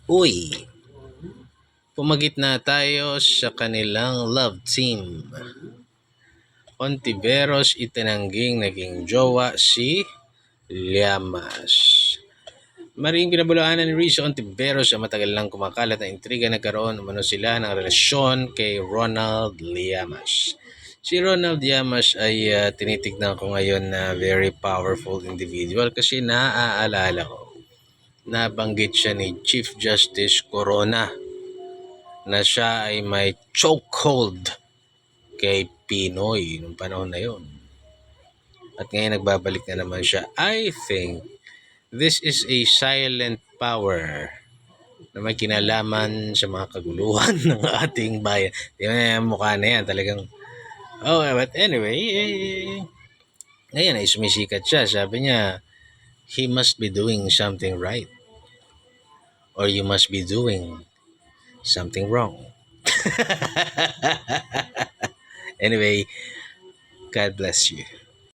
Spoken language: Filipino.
Uy, pumagit na tayo sa kanilang love team. Ontiveros itinangging naging jowa si Llamas. Maring pinabulaanan ni Rizzo Ontiveros sa matagal lang kumakalat na intriga, nagkaroon umano sila ng relasyon kay Ronald Llamas. Si Ronald Llamas ay tinitignan ko ngayon na very powerful individual kasi naaalala ko, nabanggit siya ni Chief Justice Corona na siya ay may chokehold kay Pinoy nung panahon na yon. At ngayon nagbabalik na naman siya. I think this is a silent power na may kinalaman sa mga kaguluhan ng ating bayan. Di ba yung mukha na yan talagang... Oh, but anyway, ngayon ay sumisikat siya. Sabi niya, he must be doing something right. Or you must be doing something wrong. Anyway, God bless you.